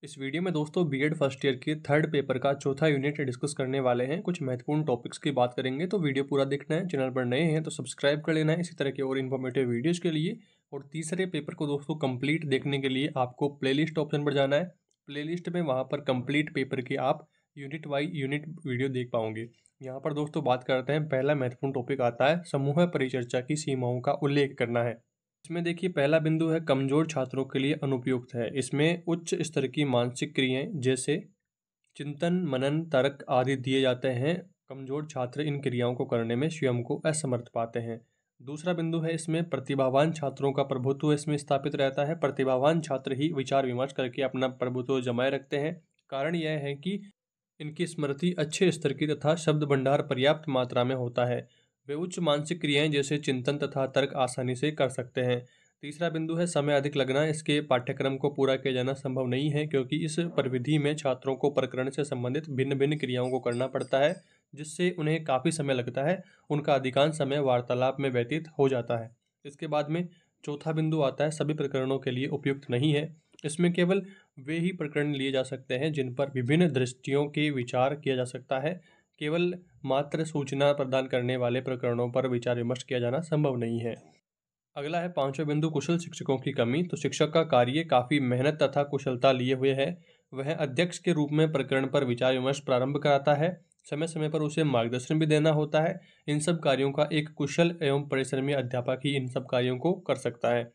इस वीडियो में दोस्तों बीएड फर्स्ट ईयर के थर्ड पेपर का चौथा यूनिट डिस्कस करने वाले हैं। कुछ महत्वपूर्ण टॉपिक्स की बात करेंगे, तो वीडियो पूरा देखना है। चैनल पर नए हैं तो सब्सक्राइब कर लेना है इसी तरह के और इन्फॉर्मेटिव वीडियोस के लिए। और तीसरे पेपर को दोस्तों कंप्लीट देखने के लिए आपको प्लेलिस्ट ऑप्शन पर जाना है। प्लेलिस्ट में वहाँ पर कंप्लीट पेपर के आप यूनिट वाइज यूनिट वीडियो देख पाओगे। यहाँ पर दोस्तों बात करते हैं, पहला महत्वपूर्ण टॉपिक आता है समूह परिचर्चा की सीमाओं का उल्लेख करना है। इसमें देखिए पहला बिंदु है कमजोर छात्रों के लिए अनुपयुक्त है। इसमें उच्च स्तर की मानसिक क्रियाएं जैसे चिंतन, मनन, तर्क आदि दिए जाते हैं। कमजोर छात्र इन क्रियाओं को करने में स्वयं को असमर्थ पाते हैं। दूसरा बिंदु है इसमें प्रतिभावान छात्रों का प्रभुत्व इसमें स्थापित रहता है। प्रतिभावान छात्र ही विचार विमर्श करके अपना प्रभुत्व जमाए रखते हैं। कारण यह है कि इनकी स्मृति अच्छे स्तर की तथा शब्द भंडार पर्याप्त मात्रा में होता है। वे उच्च मानसिक क्रियाएं जैसे चिंतन तथा तर्क आसानी से कर सकते हैं। तीसरा बिंदु है समय अधिक लगना। इसके पाठ्यक्रम को पूरा किया जाना संभव नहीं है, क्योंकि इस परिविधि में छात्रों को प्रकरण से संबंधित भिन्न भिन्न क्रियाओं को करना पड़ता है, जिससे उन्हें काफ़ी समय लगता है। उनका अधिकांश समय वार्तालाप में व्यतीत हो जाता है। इसके बाद में चौथा बिंदु आता है सभी प्रकरणों के लिए उपयुक्त नहीं है। इसमें केवल वे ही प्रकरण लिए जा सकते हैं जिन पर विभिन्न दृष्टियों के विचार किया जा सकता है। केवल मात्र सूचना प्रदान करने वाले प्रकरणों पर विचार विमर्श किया जाना संभव नहीं है। अगला है पांचवा बिंदु कुशल शिक्षकों की कमी। तो शिक्षक का कार्य काफ़ी मेहनत तथा कुशलता लिए हुए है। वह अध्यक्ष के रूप में प्रकरण पर विचार विमर्श प्रारंभ कराता है। समय समय पर उसे मार्गदर्शन भी देना होता है। इन सब कार्यों का एक कुशल एवं परिश्रमी अध्यापक ही इन सब कार्यों को कर सकता है।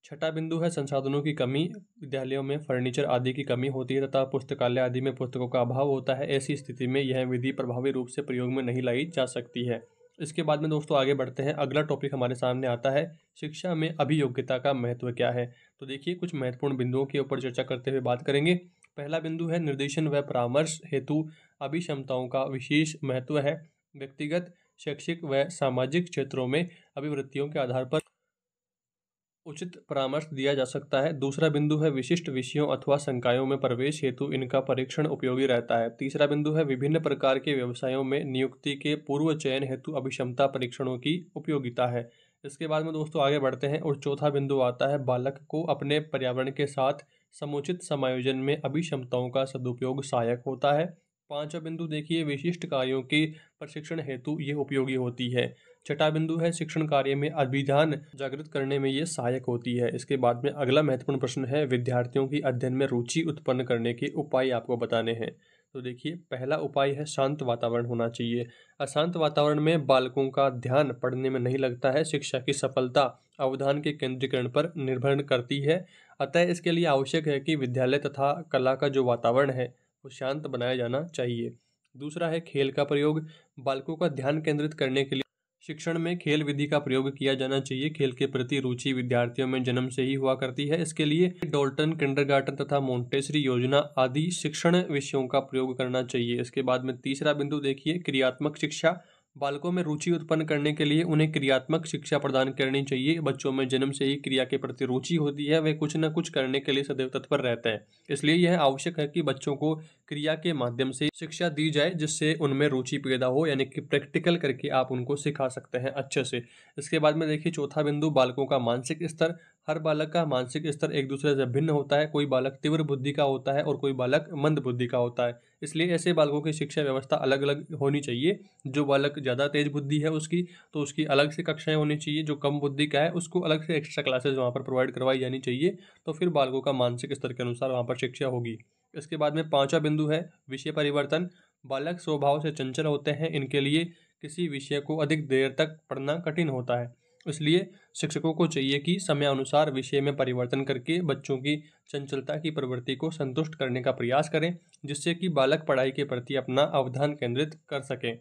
छठा बिंदु है संसाधनों की कमी। विद्यालयों में फर्नीचर आदि की कमी होती है तथा पुस्तकालय आदि में पुस्तकों का अभाव होता है। ऐसी स्थिति में यह विधि प्रभावी रूप से प्रयोग में नहीं लाई जा सकती है। इसके बाद में दोस्तों आगे बढ़ते हैं। अगला टॉपिक हमारे सामने आता है शिक्षा में अभियोग्यता का महत्व क्या है। तो देखिए कुछ महत्वपूर्ण बिंदुओं के ऊपर चर्चा करते हुए बात करेंगे। पहला बिंदु है निर्देशन व परामर्श हेतु अभिक्षमताओं का विशेष महत्व है। व्यक्तिगत, शैक्षिक व सामाजिक क्षेत्रों में अभिवृत्तियों के आधार पर उचित परामर्श दिया जा सकता है। दूसरा बिंदु है विशिष्ट विषयों अथवा संकायों में प्रवेश हेतु इनका परीक्षण उपयोगी रहता है। तीसरा बिंदु है विभिन्न प्रकार के व्यवसायों में नियुक्ति के पूर्व चयन हेतु अभिक्षमता परीक्षणों की उपयोगिता है। इसके बाद में दोस्तों आगे बढ़ते हैं और चौथा बिंदु आता है बालक को अपने पर्यावरण के साथ समुचित समायोजन में अभिक्षमताओं का सदुपयोग सहायक होता है। पांचवा बिंदु देखिए विशिष्ट कार्यों के प्रशिक्षण हेतु ये उपयोगी होती है। छठा बिंदु है शिक्षण कार्य में अभिधान जागृत करने में ये सहायक होती है। इसके बाद में अगला महत्वपूर्ण प्रश्न है विद्यार्थियों की अध्ययन में रुचि उत्पन्न करने के उपाय आपको बताने हैं। तो देखिए पहला उपाय है शांत वातावरण होना चाहिए। अशांत वातावरण में बालकों का ध्यान पढ़ने में नहीं लगता है। शिक्षा की सफलता अवधान के केंद्रीकरण पर निर्भर करती है। अतः इसके लिए आवश्यक है कि विद्यालय तथा कला का जो वातावरण है वो शांत बनाया जाना चाहिए। दूसरा है खेल का प्रयोग। बालकों का ध्यान केंद्रित करने के लिए शिक्षण में खेल विधि का प्रयोग किया जाना चाहिए। खेल के प्रति रुचि विद्यार्थियों में जन्म से ही हुआ करती है। इसके लिए डोल्टन, किंडरगार्टन तथा मोंटेसरी योजना आदि शिक्षण विषयों का प्रयोग करना चाहिए। इसके बाद में तीसरा बिंदु देखिए क्रियात्मक शिक्षा। बालकों में रुचि उत्पन्न करने के लिए उन्हें क्रियात्मक शिक्षा प्रदान करनी चाहिए। बच्चों में जन्म से ही क्रिया के प्रति रुचि होती है, वे कुछ न कुछ करने के लिए सदैव तत्पर रहते हैं। इसलिए यह आवश्यक है कि बच्चों को क्रिया के माध्यम से शिक्षा दी जाए, जिससे उनमें रुचि पैदा हो, यानी कि प्रैक्टिकल करके आप उनको सिखा सकते हैं अच्छे से। इसके बाद में देखिए चौथा बिंदु बालकों का मानसिक स्तर। हर बालक का मानसिक स्तर एक दूसरे से भिन्न होता है। कोई बालक तीव्र बुद्धि का होता है और कोई बालक मंद बुद्धि का होता है। इसलिए ऐसे बालकों की शिक्षा व्यवस्था अलग अलग होनी चाहिए। जो बालक ज़्यादा तेज बुद्धि है उसकी, तो उसकी अलग से कक्षाएं होनी चाहिए। जो कम बुद्धि का है उसको अलग से एक्स्ट्रा क्लासेस वहाँ पर प्रोवाइड करवाई जानी चाहिए। तो फिर बालकों का मानसिक स्तर के अनुसार वहाँ पर शिक्षा होगी। इसके बाद में पांचवा बिंदु है विषय परिवर्तन। बालक स्वभाव से चंचल होते हैं। इनके लिए किसी विषय को अधिक देर तक पढ़ना कठिन होता है। इसलिए शिक्षकों को चाहिए कि समय अनुसार विषय में परिवर्तन करके बच्चों की चंचलता की प्रवृत्ति को संतुष्ट करने का प्रयास करें, जिससे कि बालक पढ़ाई के प्रति अपना अवधान केंद्रित कर सकें।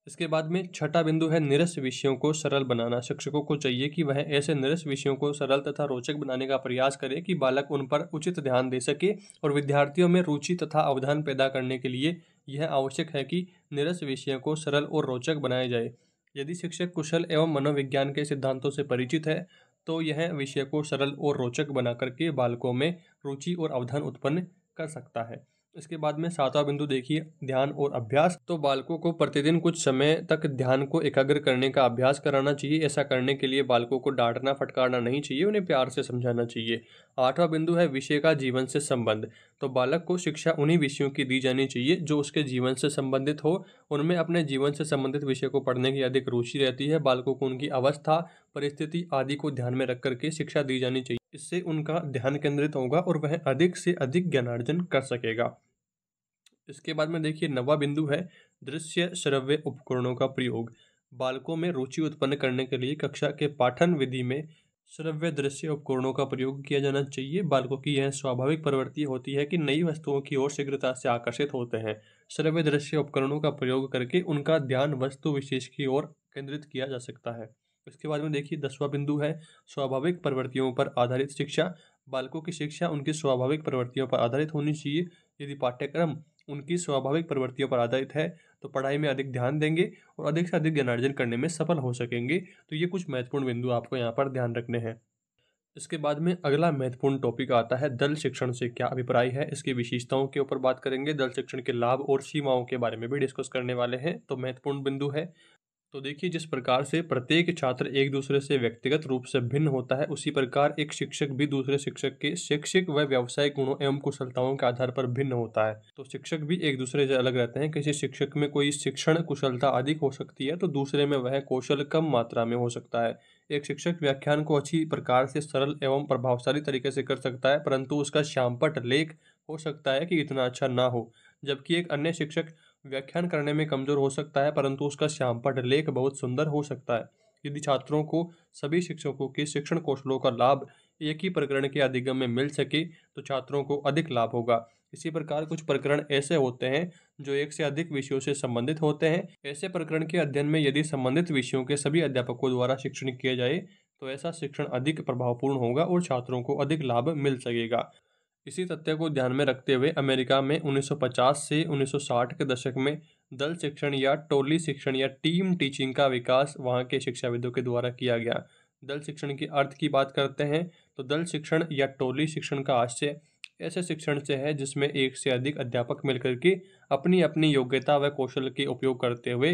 इसके बाद में छठा बिंदु है निरस विषयों को सरल बनाना। शिक्षकों को चाहिए कि वह ऐसे निरस विषयों को सरल तथा रोचक बनाने का प्रयास करे कि बालक उन पर उचित ध्यान दे सके। और विद्यार्थियों में रुचि तथा अवधान पैदा करने के लिए यह आवश्यक है कि निरस विषयों को सरल और रोचक बनाया जाए। यदि शिक्षक कुशल एवं मनोविज्ञान के सिद्धांतों से परिचित है तो यह विषय को सरल और रोचक बना करके बालकों में रुचि और अवधान उत्पन्न कर सकता है। इसके बाद में 7वां बिंदु देखिए ध्यान और अभ्यास। तो बालकों को प्रतिदिन कुछ समय तक ध्यान को एकाग्र करने का अभ्यास कराना चाहिए। ऐसा करने के लिए बालकों को डांटना फटकारना नहीं चाहिए, उन्हें प्यार से समझाना चाहिए। 8वां बिंदु है विषय का जीवन से संबंध। तो बालक को शिक्षा उन्हीं विषयों की दी जानी चाहिए जो उसके जीवन से संबंधित हो। उनमें अपने जीवन से संबंधित विषय को पढ़ने की अधिक रुचि रहती है। बालकों को उनकी अवस्था, परिस्थिति आदि को ध्यान में रख करके शिक्षा दी जानी चाहिए। इससे उनका ध्यान केंद्रित होगा और वह अधिक से अधिक ज्ञानार्जन कर सकेगा। इसके बाद में देखिए 9वां बिंदु है दृश्य श्रव्य उपकरणों का प्रयोग। बालकों में रुचि उत्पन्न करने के लिए कक्षा के पाठन विधि में श्रव्य दृश्य उपकरणों का प्रयोग किया जाना चाहिए। बालकों की यह स्वाभाविक प्रवृत्ति होती है कि नई वस्तुओं की ओर शीघ्रता से आकर्षित होते हैं। श्रव्य दृश्य उपकरणों का प्रयोग करके उनका ध्यान वस्तु विशेष की ओर केंद्रित किया जा सकता है। इसके बाद में देखिए 10वां बिंदु है स्वाभाविक प्रवृत्तियों पर आधारित शिक्षा। बालकों की शिक्षा उनकी स्वाभाविक प्रवृत्तियों पर आधारित होनी चाहिए। यदि पाठ्यक्रम उनकी स्वाभाविक प्रवृत्तियों पर आधारित है तो पढ़ाई में अधिक ध्यान देंगे और अधिक से अधिक ज्ञानार्जन करने में सफल हो सकेंगे। तो ये कुछ महत्वपूर्ण बिंदु आपको यहाँ पर ध्यान रखने हैं। इसके बाद में अगला महत्वपूर्ण टॉपिक आता है दल शिक्षण से क्या अभिप्राय है। इसकी विशेषताओं के ऊपर बात करेंगे। दल शिक्षण के लाभ और सीमाओं के बारे में भी डिस्कस करने वाले हैं। तो महत्वपूर्ण बिंदु है। तो देखिए जिस प्रकार से प्रत्येक छात्र एक दूसरे से व्यक्तिगत रूप से भिन्न होता है, उसी प्रकार एक शिक्षक भी दूसरे शिक्षक के शैक्षिक व व्यावसायिक गुणों एवं कुशलताओं के आधार पर भिन्न होता है। तो शिक्षक भी एक दूसरे से अलग रहते हैं। किसी शिक्षक में कोई शिक्षण कुशलता अधिक हो सकती है तो दूसरे में वह कौशल कम मात्रा में हो सकता है। एक शिक्षक व्याख्यान को अच्छी प्रकार से सरल एवं प्रभावशाली तरीके से कर सकता है, परंतु उसका श्यामपट लेख हो सकता है कि इतना अच्छा ना हो। जबकि एक अन्य शिक्षक व्याख्यान करने में कमजोर हो सकता है, परंतु उसका श्यामपट लेख बहुत सुंदर हो सकता है। यदि छात्रों को सभी शिक्षकों के शिक्षण कौशलों का लाभ एक ही प्रकरण के अधिगम में मिल सके तो छात्रों को अधिक लाभ होगा। इसी प्रकार कुछ प्रकरण ऐसे होते हैं जो एक से अधिक विषयों से संबंधित होते हैं। ऐसे प्रकरण के अध्ययन में यदि संबंधित विषयों के सभी अध्यापकों द्वारा शिक्षण किया जाए तो ऐसा शिक्षण अधिक प्रभावपूर्ण होगा और छात्रों को अधिक लाभ मिल सकेगा। इसी तथ्य को ध्यान में रखते हुए अमेरिका में 1950 से 1960 के दशक में दल शिक्षण या टोली शिक्षण या टीम टीचिंग का विकास वहाँ के शिक्षाविदों के द्वारा किया गया। दल शिक्षण के अर्थ की बात करते हैं तो दल शिक्षण या टोली शिक्षण का आशय ऐसे शिक्षण से है जिसमें एक से अधिक अध्यापक मिलकर के अपनी अपनी योग्यता व कौशल के उपयोग करते हुए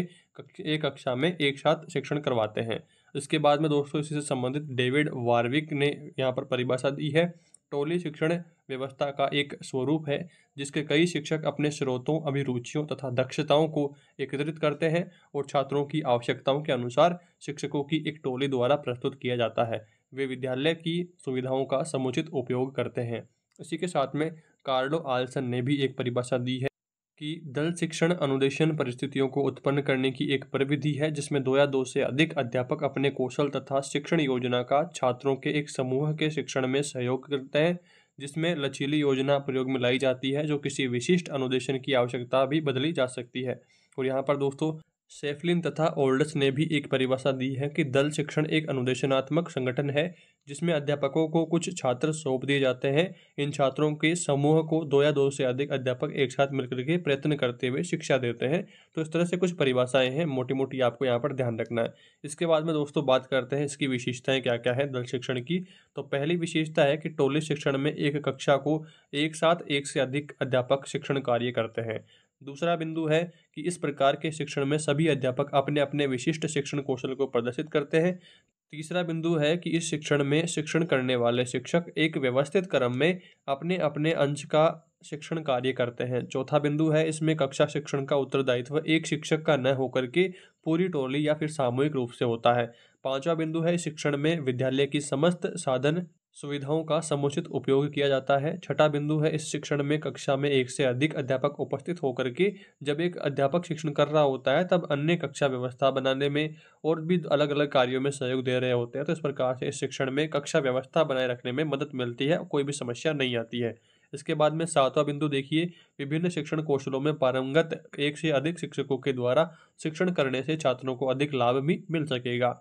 एक कक्षा में एक साथ शिक्षण करवाते हैं। इसके बाद में दोस्तों इसी से संबंधित डेविड वार्विक ने यहाँ पर परिभाषा दी है। टोली शिक्षण व्यवस्था का एक स्वरूप है जिसके कई शिक्षक अपने स्रोतों, अभिरुचियों तथा दक्षताओं को एकत्रित करते हैं और छात्रों की आवश्यकताओं के अनुसार शिक्षकों की एक टोली द्वारा प्रस्तुत किया जाता है। वे विद्यालय की सुविधाओं का समुचित उपयोग करते हैं। इसी के साथ में कार्लो आल्सन ने भी एक परिभाषा दी है कि दल शिक्षण अनुदेशन परिस्थितियों को उत्पन्न करने की एक प्रविधि है जिसमें दो या दो से अधिक अध्यापक अपने कौशल तथा शिक्षण योजना का छात्रों के एक समूह के शिक्षण में सहयोग करते हैं, जिसमें लचीली योजना प्रयोग में लाई जाती है जो किसी विशिष्ट अनुदेशन की आवश्यकता भी बदली जा सकती है। और यहाँ पर दोस्तों सेफलिन तथा ओल्ड्स ने भी एक परिभाषा दी है कि दल शिक्षण एक अनुदेशनात्मक संगठन है जिसमें अध्यापकों को कुछ छात्र सौंप दिए जाते हैं। इन छात्रों के समूह को दो या दो से अधिक अध्यापक एक साथ मिलकर के प्रयत्न करते हुए शिक्षा देते हैं। तो इस तरह से कुछ परिभाषाएं हैं, मोटी मोटी आपको यहाँ पर ध्यान रखना है। इसके बाद में दोस्तों बात करते हैं इसकी विशेषताएं क्या क्या है दल शिक्षण की। तो पहली विशेषता है कि टोली शिक्षण में एक कक्षा को एक साथ एक से अधिक अध्यापक शिक्षण कार्य करते हैं। दूसरा बिंदु है कि इस प्रकार के शिक्षण में सभी अध्यापक अपने अपने विशिष्ट शिक्षण कौशल को प्रदर्शित करते हैं। तीसरा बिंदु है कि इस शिक्षण में शिक्षण करने वाले शिक्षक एक व्यवस्थित क्रम में अपने अपने अंश का शिक्षण कार्य करते हैं। चौथा बिंदु है इसमें कक्षा शिक्षण का उत्तरदायित्व एक शिक्षक का न होकर के पूरी टोली या फिर सामूहिक रूप से होता है। पांचवा बिंदु है शिक्षण में विद्यालय की समस्त साधन सुविधाओं का समुचित उपयोग किया जाता है। छठा बिंदु है इस शिक्षण में कक्षा में एक से अधिक अध्यापक उपस्थित होकर के जब एक अध्यापक शिक्षण कर रहा होता है तब अन्य कक्षा व्यवस्था बनाने में और भी अलग अलग कार्यों में सहयोग दे रहे होते हैं। तो इस प्रकार से इस शिक्षण में कक्षा व्यवस्था बनाए रखने में मदद मिलती है, कोई भी समस्या नहीं आती है। इसके बाद में सातवां बिंदु देखिए विभिन्न शिक्षण कौशलों में पारंगत एक से अधिक शिक्षकों के द्वारा शिक्षण करने से छात्रों को अधिक लाभ भी मिल सकेगा।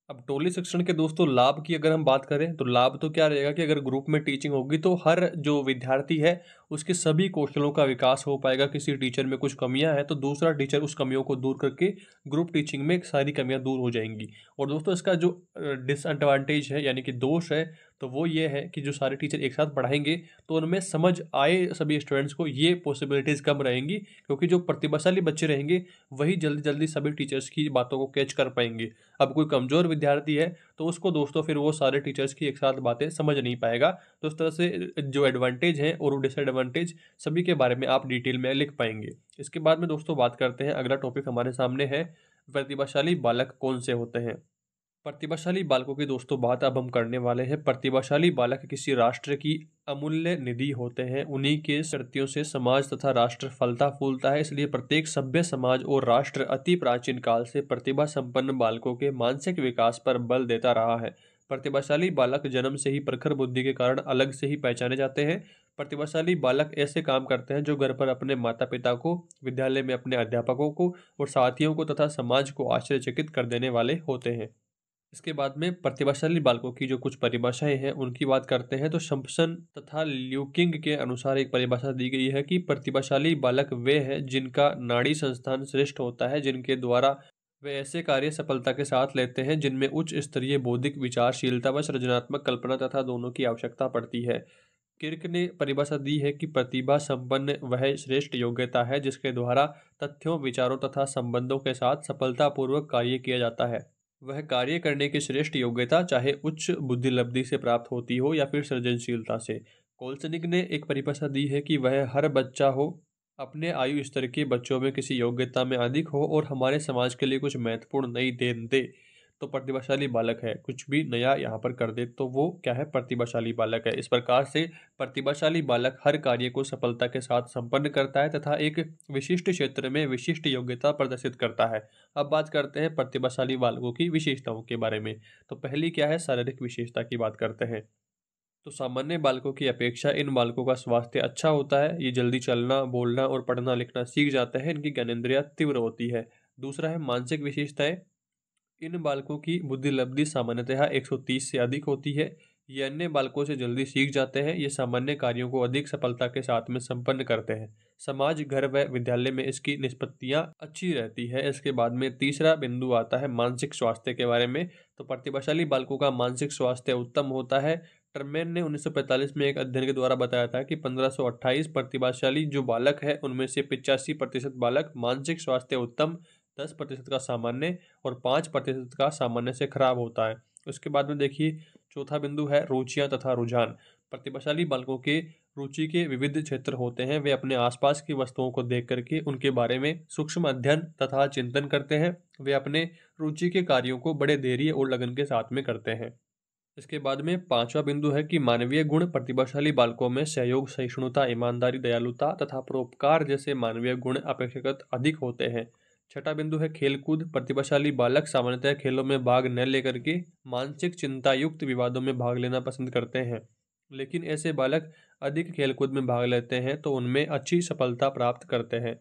अब टोली शिक्षण के दोस्तों लाभ की अगर हम बात करें तो लाभ तो क्या रहेगा कि अगर ग्रुप में टीचिंग होगी तो हर जो विद्यार्थी है उसके सभी कौशलों का विकास हो पाएगा। किसी टीचर में कुछ कमियां हैं तो दूसरा टीचर उस कमियों को दूर करके ग्रुप टीचिंग में सारी कमियां दूर हो जाएंगी। और दोस्तों इसका जो डिसएडवांटेज है यानी कि दोष है तो वो ये है कि जो सारे टीचर एक साथ पढ़ाएंगे तो उनमें समझ आए सभी स्टूडेंट्स को ये पॉसिबिलिटीज़ कम रहेंगी, क्योंकि जो प्रतिभाशाली बच्चे रहेंगे वही जल्दी जल्दी सभी टीचर्स की बातों को कैच कर पाएंगे। अब कोई कमज़ोर विद्यार्थी है तो उसको दोस्तों फिर वो सारे टीचर्स की एक साथ बातें समझ नहीं पाएगा। तो इस तरह से जो एडवांटेज हैं और डिसएडवांटेज सभी के बारे में आप डिटेल में लिख पाएंगे। इसके बाद में दोस्तों बात करते हैं, अगला टॉपिक हमारे सामने है प्रतिभाशाली बालक कौन से होते हैं। प्रतिभाशाली बालकों की दोस्तों बात अब हम करने वाले हैं। प्रतिभाशाली बालक किसी राष्ट्र की अमूल्य निधि होते हैं। उन्हीं के शक्तियों से समाज तथा राष्ट्र फलता फूलता है। इसलिए प्रत्येक सभ्य समाज और राष्ट्र अति प्राचीन काल से प्रतिभा संपन्न बालकों के मानसिक विकास पर बल देता रहा है। प्रतिभाशाली बालक जन्म से ही प्रखर बुद्धि के कारण अलग से ही पहचाने जाते हैं। प्रतिभाशाली बालक ऐसे काम करते हैं जो घर पर अपने माता पिता को, विद्यालय में अपने अध्यापकों को और साथियों को तथा समाज को आश्चर्यचकित कर देने वाले होते हैं। इसके बाद में प्रतिभाशाली बालकों की जो कुछ परिभाषाएं हैं उनकी बात करते हैं। तो शम्पसन तथा ल्यूकिंग के अनुसार एक परिभाषा दी गई है कि प्रतिभाशाली बालक वे हैं जिनका नाड़ी संस्थान श्रेष्ठ होता है, जिनके द्वारा वे ऐसे कार्य सफलता के साथ लेते हैं जिनमें उच्च स्तरीय बौद्धिक विचारशीलता व सृजनात्मक कल्पना तथा दोनों की आवश्यकता पड़ती है। किर्क ने परिभाषा दी है कि प्रतिभा संपन्न वह श्रेष्ठ योग्यता है जिसके द्वारा तथ्यों, विचारों तथा संबंधों के साथ सफलतापूर्वक कार्य किया जाता है। वह कार्य करने की श्रेष्ठ योग्यता चाहे उच्च बुद्धिलब्धि से प्राप्त होती हो या फिर सृजनशीलता से। कोल्सनिक ने एक परिभाषा दी है कि वह हर बच्चा हो, अपने आयु स्तर के बच्चों में किसी योग्यता में अधिक हो और हमारे समाज के लिए कुछ महत्वपूर्ण नई देन दे। तो प्रतिभाशाली बालक है, कुछ भी नया यहाँ पर कर दे तो वो क्या है, प्रतिभाशाली बालक है। इस प्रकार से प्रतिभाशाली बालक हर कार्य को सफलता के साथ संपन्न करता है तथा एक विशिष्ट क्षेत्र में विशिष्ट योग्यता प्रदर्शित करता है। अब बात करते हैं प्रतिभाशाली बालकों की विशेषताओं के बारे में। तो पहली क्या है, शारीरिक विशेषता की बात करते हैं। तो सामान्य बालकों की अपेक्षा इन बालकों का स्वास्थ्य अच्छा होता है। ये जल्दी चलना, बोलना और पढ़ना लिखना सीख जाते हैं। इनकी ज्ञानेंद्रियां तीव्र होती है। दूसरा है मानसिक विशेषताएं। इन बालकों की बुद्धिलब्धि सामान्यतः 130 से अधिक होती है। ये अन्य बालकों से जल्दी सीख जाते हैं। ये सामान्य कार्यों को अधिक सफलता के साथ में संपन्न करते हैं। समाज, घर व विद्यालय में इसकी निष्पत्तियां अच्छी रहती है। इसके बाद में तीसरा बिंदु आता है मानसिक स्वास्थ्य के बारे में। तो प्रतिभाशाली बालकों का मानसिक स्वास्थ्य उत्तम होता है। टर्मेन ने 1945 में एक अध्ययन के द्वारा बताया था कि 1528 प्रतिभाशाली जो बालक है उनमें से 85% बालक मानसिक स्वास्थ्य उत्तम, 10% का सामान्य और 5% का सामान्य से खराब होता है। उसके बाद में देखिए चौथा बिंदु है रुचियां तथा रुझान। प्रतिभाशाली बालकों के रुचि के विविध क्षेत्र होते हैं। वे अपने आसपास की वस्तुओं को देख करके उनके बारे में सूक्ष्म अध्ययन तथा चिंतन करते हैं। वे अपने रुचि के कार्यों को बड़े धैर्य और लगन के साथ में करते हैं। इसके बाद में पांचवा बिंदु है कि मानवीय गुण। प्रतिभाशाली बालकों में सहयोग, सहिष्णुता, ईमानदारी, दयालुता तथा परोपकार जैसे मानवीय गुण अपेक्षाकृत अधिक होते हैं। छठा बिंदु है खेलकूद। प्रतिभाशाली बालक सामान्यतः खेलों में भाग न लेकर के मानसिक चिंता युक्त विवादों में भाग लेना पसंद करते हैं, लेकिन ऐसे बालक अधिक खेलकूद में भाग लेते हैं तो उनमें अच्छी सफलता प्राप्त करते हैं।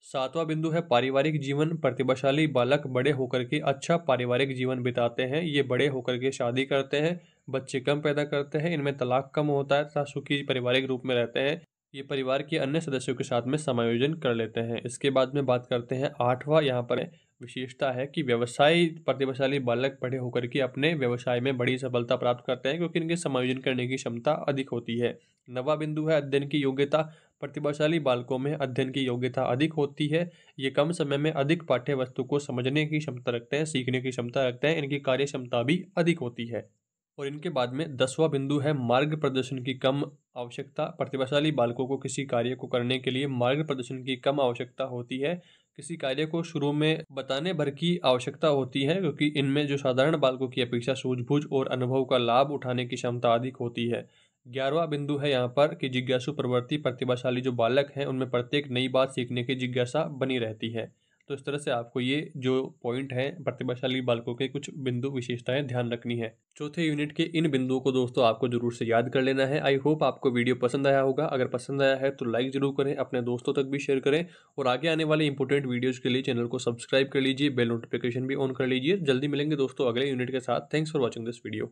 सातवां बिंदु है पारिवारिक जीवन। प्रतिभाशाली बालक बड़े होकर के अच्छा पारिवारिक जीवन बिताते हैं। ये बड़े होकर के शादी करते हैं, बच्चे कम पैदा करते हैं, इनमें तलाक कम होता है तथा सुखी पारिवारिक रूप में रहते हैं। ये परिवार के अन्य सदस्यों के साथ में समायोजन कर लेते हैं। इसके बाद में बात करते हैं आठवां, यहाँ पर विशेषता है कि व्यवसाय। प्रतिभाशाली बालक बड़े होकर के अपने व्यवसाय में बड़ी सफलता प्राप्त करते हैं क्योंकि इनके समायोजन करने की क्षमता अधिक होती है। नवा बिंदु है अध्ययन की योग्यता। प्रतिभाशाली बालकों में अध्ययन की योग्यता अधिक होती है। ये कम समय में अधिक पाठ्य वस्तु को समझने की क्षमता रखते हैं, सीखने की क्षमता रखते हैं। इनकी कार्य क्षमता भी अधिक होती है। और इनके बाद में 10वां बिंदु है मार्ग प्रदर्शन की कम आवश्यकता। प्रतिभाशाली बालकों को किसी कार्य को करने के लिए मार्ग प्रदर्शन की कम आवश्यकता होती है। किसी कार्य को शुरू में बताने भर की आवश्यकता होती है क्योंकि इनमें जो साधारण बालकों की अपेक्षा सूझबूझ और अनुभव का लाभ उठाने की क्षमता अधिक होती है। 11वां बिंदु है यहाँ पर कि जिज्ञासु प्रवृत्ति। प्रतिभाशाली जो बालक हैं उनमें प्रत्येक नई बात सीखने की जिज्ञासा बनी रहती है। तो इस तरह से आपको ये जो पॉइंट है प्रतिभाशाली बालकों के कुछ बिंदु विशेषताएं ध्यान रखनी है। चौथे यूनिट के इन बिंदुओं को दोस्तों आपको जरूर से याद कर लेना है। आई होप आपको वीडियो पसंद आया होगा। अगर पसंद आया है तो लाइक जरूर करें, अपने दोस्तों तक भी शेयर करें और आगे आने वाले इंपॉर्टेंट वीडियोज के लिए चैनल को सब्सक्राइब कर लीजिए, बेल नोटिफिकेशन भी ऑन कर लीजिए। जल्दी मिलेंगे दोस्तों अगले यूनिट के साथ। Thanks for watching this video.